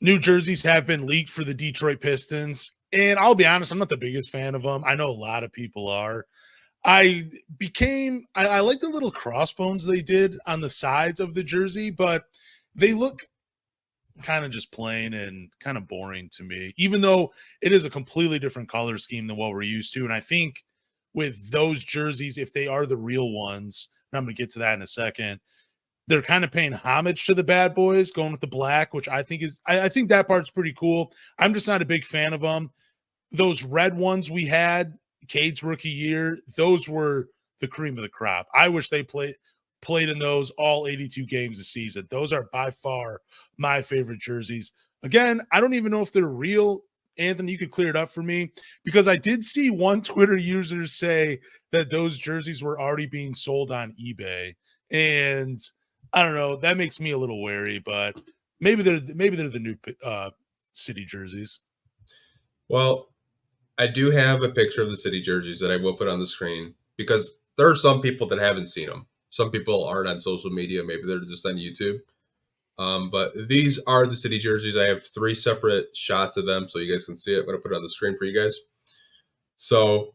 New jerseys have been leaked for the Detroit Pistons. And I'll be honest, I'm not the biggest fan of them. I know a lot of people are. I like the little crossbones they did on the sides of the jersey, but they look kind of just plain and kind of boring to me, even though it is a completely different color scheme than what we're used to. And I think with those jerseys, if they are the real ones, and I'm going to get to that in a second, they're kind of paying homage to the bad boys, going with the black, which I think that part's pretty cool. I'm just not a big fan of them. Those red ones we had, Cade's rookie year, those were the cream of the crop. I wish they played in those all 82 games a season. Those are by far my favorite jerseys. Again, I don't even know if they're real. Anthony, you could clear it up for me, because I did see one Twitter user say that those jerseys were already being sold on eBay. And I don't know, that makes me a little wary, but maybe they're the new City jerseys. Well, I do have a picture of the City jerseys that I will put on the screen because there are some people that haven't seen them. Some people aren't on social media. Maybe they're just on YouTube. But these are the City jerseys. I have 3 separate shots of them so you guys can see it. I'm going to put it on the screen for you guys. So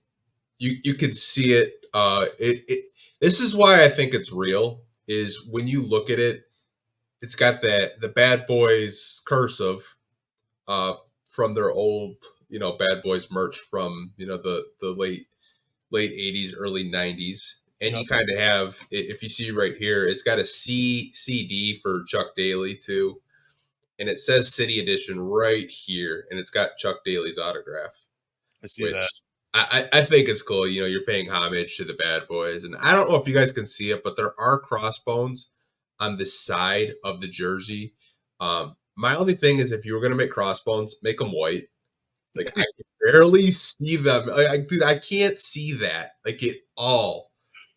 you can see it. This is why I think it's real, is when you look at it, it's got the Bad Boys cursive from their old, Bad Boys merch from, the late 80s, early 90s. And you kind of have, if you see right here, it's got a CD for Chuck Daly too. And it says City Edition right here. And it's got Chuck Daly's autograph. I see that. I think it's cool. You're paying homage to the Bad Boys. And I don't know if you guys can see it, but there are crossbones on the side of the jersey. My only thing is, if you were going to make crossbones, make them white. Like, I can barely see them. Dude, I can't see that like at all.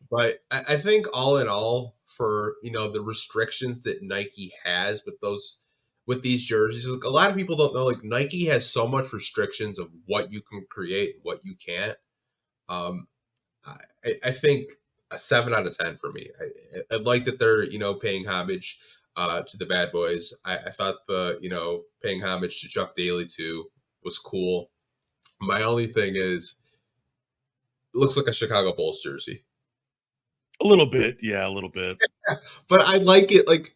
But I think all in all, for the restrictions that Nike has with these jerseys, like, a lot of people don't know, like, Nike has so much restrictions of what you can create, what you can't. I think a 7 out of 10 for me. I like that they're paying homage to the Bad Boys. I thought the paying homage to Chuck Daly too was cool. My only thing is, it looks like a Chicago Bulls jersey. A little bit, yeah, a little bit. But I like it. Like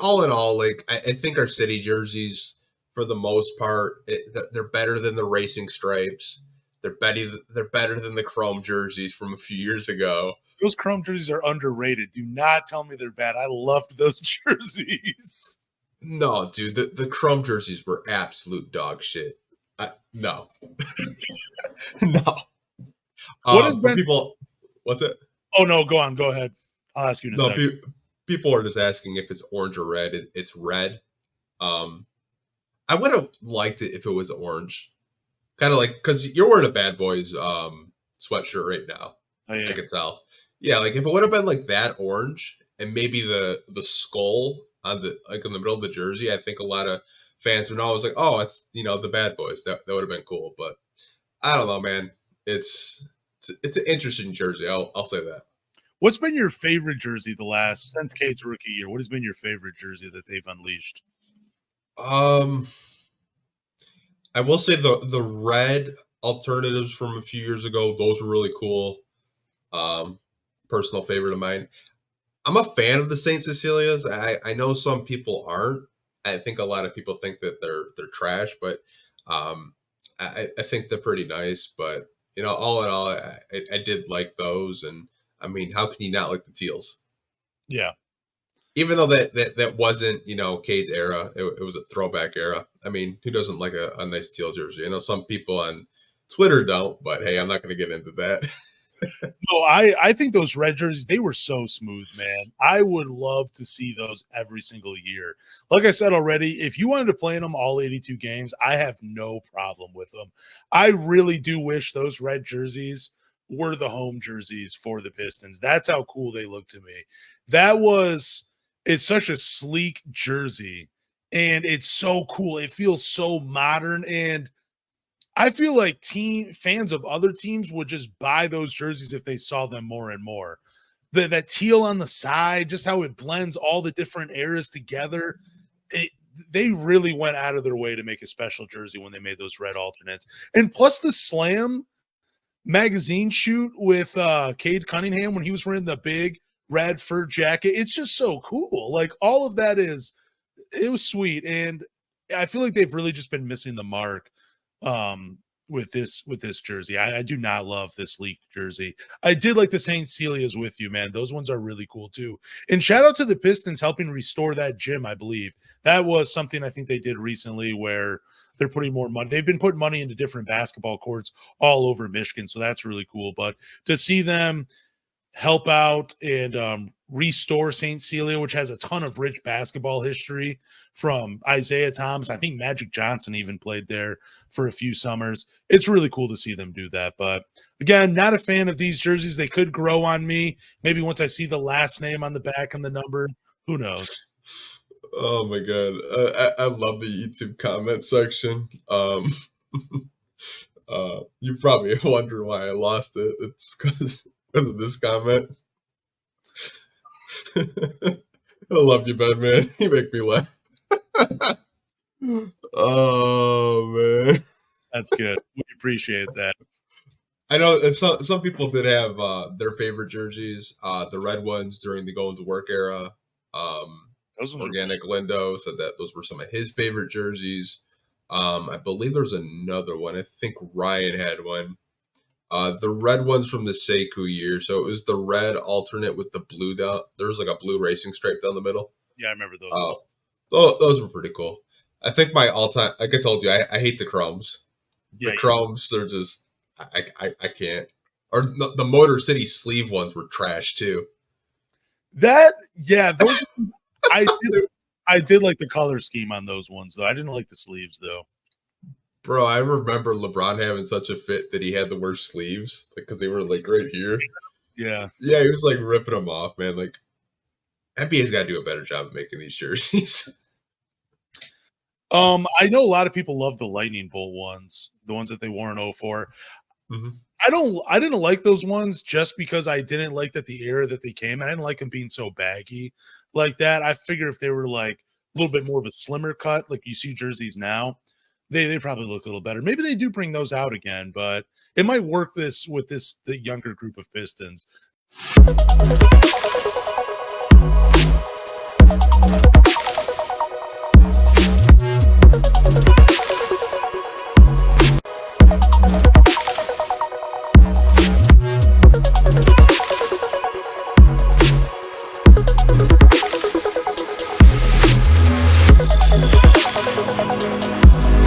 all in all, like, I think our City jerseys, for the most part, they're better than the racing stripes. They're better than the chrome jerseys from a few years ago. Those chrome jerseys are underrated. Do not tell me they're bad. I loved those jerseys. No, dude, the chrome jerseys were absolute dog shit. No. No. People, what's it? Oh, no, go on. Go ahead. I'll ask you in a second. People are just asking if it's orange or red. It's red. I would have liked it if it was orange. Kind of like, because you're wearing a Bad Boys sweatshirt right now. Oh, yeah. I can tell. Yeah, like, if it would have been like that orange and maybe the skull on the, like, in the middle of the jersey, I think a lot of fans would know. I was like, oh, it's the Bad Boys. That would have been cool. But I don't know, man. It's an interesting jersey. I'll say that. What's been your favorite jersey since Cade's rookie year? What has been your favorite jersey that they've unleashed? I will say the red alternatives from a few years ago, those were really cool. Personal favorite of mine. I'm a fan of the St. Cecilias. I know some people aren't. I think a lot of people think that they're trash, but I think they're pretty nice. But all in all, I did like those. And I mean, how can you not like the teals? Yeah. Even though that wasn't, Cade's era, it was a throwback era. I mean, who doesn't like a nice teal jersey? I know some people on Twitter don't, but hey, I'm not going to get into that. No, I think those red jerseys, they were so smooth, man. I would love to see those every single year. Like I said already, if you wanted to play in them all 82 games, I have no problem with them. I really do wish those red jerseys were the home jerseys for the Pistons. That's how cool they look to me. It's such a sleek jersey, and it's so cool. It feels so modern, and I feel like fans of other teams would just buy those jerseys if they saw them more and more. That teal on the side, just how it blends all the different eras together. they really went out of their way to make a special jersey when they made those red alternates. And plus the Slam magazine shoot with Cade Cunningham when he was wearing the big red fur jacket. It's just so cool. Like all of that it was sweet. And I feel like they've really just been missing the mark with this jersey. I do not love this leaked jersey. I did like the St. Celia's with you, man. Those ones are really cool too. And shout out to the Pistons helping restore that gym, I believe. That was something I think they did recently where they're putting more money. They've been putting money into different basketball courts all over Michigan, so that's really cool. But to see them help out and restore St. Celia, which has a ton of rich basketball history from Isaiah Thomas. I think Magic Johnson even played there for a few summers. It's really cool to see them do that. But again, not a fan of these jerseys. They could grow on me. Maybe once I see the last name on the back and the number, who knows? Oh my God. I love the YouTube comment section. You probably wonder why I lost it. It's because of this comment. I love you, Ben, man. You make me laugh. Oh, man. That's good. We appreciate that. I know and some people did have their favorite jerseys, the red ones during the going to work era. Organic Lindo said that those were some of his favorite jerseys. I believe there's another one. I think Ryan had one. The red ones from the Sekou year. So it was the red alternate with the blue down. There was like a blue racing stripe down the middle. Yeah, I remember those. Those were pretty cool. I think my all-time, like I told you, I hate the chromes. Yeah, the chromes, they're just, I can't. Or the Motor City sleeve ones were trash too. Those I did like the color scheme on those ones though. I didn't like the sleeves though. Bro, I remember LeBron having such a fit that he had the worst sleeves because they were like right here. Yeah, he was like ripping them off, man. Like NBA's got to do a better job of making these jerseys. I know a lot of people love the lightning bolt ones, the ones that they wore in 04. Mm-hmm. I didn't like those ones just because I didn't like that the era that they came. I didn't like them being so baggy like that. I figure if they were like a little bit more of a slimmer cut, like you see jerseys now, they probably look a little better. Maybe they do bring those out again, but it might work with the younger group of Pistons.